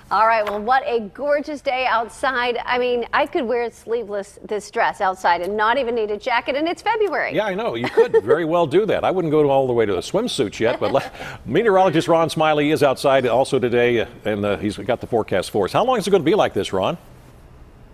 All right, well, what a gorgeous day outside. I mean, I could wear this dress outside and not even need a jacket, and it's February. Yeah, I know. You could very well do that. I wouldn't go all the way to the swimsuits yet, but meteorologist Ron Smiley is outside also today, and he's got the forecast for us. How long is it going to be like this, Ron?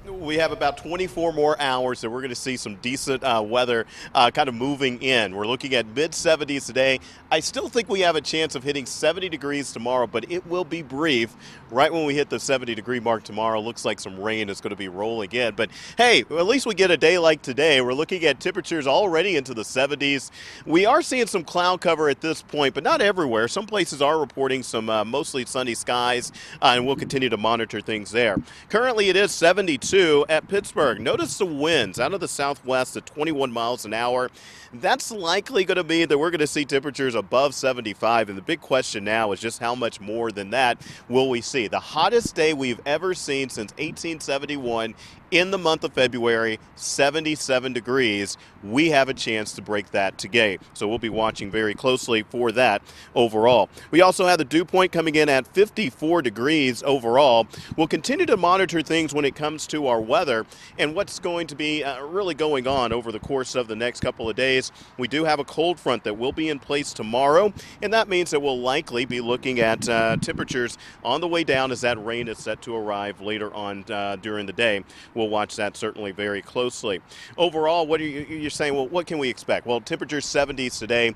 We have about 24 more hours that we're going to see some decent weather kind of moving in. We're looking at mid-70s today. I still think we have a chance of hitting 70 degrees tomorrow, but it will be brief. Right when we hit the 70-degree mark tomorrow, looks like some rain is going to be rolling in. But hey, at least we get a day like today. We're looking at temperatures already into the 70s. We are seeing some cloud cover at this point, but not everywhere. Some places are reporting some mostly sunny skies, and we'll continue to monitor things there. Currently, it is 72 at Pittsburgh. Notice the winds out of the southwest at 21 miles an hour. That's likely going to mean that we're going to see temperatures above 75, and the big question now is just how much more than that will we see. The hottest day we've ever seen since 1871 in the month of February, 77 degrees. We have a chance to break that today, so we'll be watching very closely for that overall. We also have the dew point coming in at 54 degrees overall. We'll continue to monitor things when it comes to our weather and what's going to be really going on over the course of the next couple of days. We do have a cold front that will be in place tomorrow, and that means that we'll likely be looking at temperatures on the way down as that rain is set to arrive later on during the day. We'll watch that certainly very closely. Overall, what are you're saying? Well, what can we expect? Well, temperatures 70s today.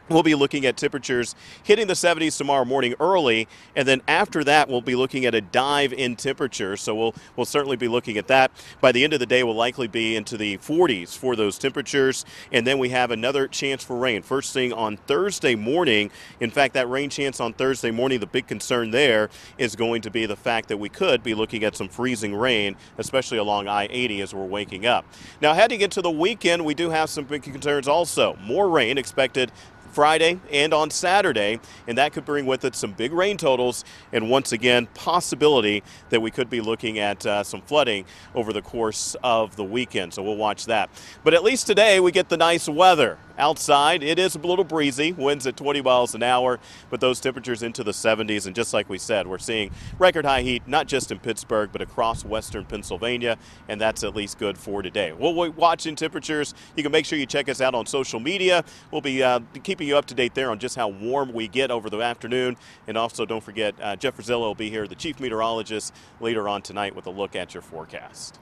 We'll be looking at temperatures hitting the 70s tomorrow morning early, and then after that, we'll be looking at a dive in temperature. So we'll certainly be looking at that. By the end of the day, we'll likely be into the 40s for those temperatures, and then we have another chance for rain. First thing on Thursday morning. In fact, that rain chance on Thursday morning, the big concern there is going to be the fact that we could be looking at some freezing rain, especially along I-80 as we're waking up. Now, heading into the weekend, we do have some big concerns also. More rain expected Friday and on Saturday, and that could bring with it some big rain totals, and once again, possibility that we could be looking at some flooding over the course of the weekend, so we'll watch that. But at least today, we get the nice weather. Outside, it is a little breezy, winds at 20 miles an hour, but those temperatures into the 70s, and just like we said, we're seeing record high heat, not just in Pittsburgh, but across western Pennsylvania, and that's at least good for today. We'll be watching temperatures. You can make sure you check us out on social media. We'll be keeping you up to date there on just how warm we get over the afternoon, and also don't forget, Jeff Rosillo will be here, the chief meteorologist, later on tonight with a look at your forecast.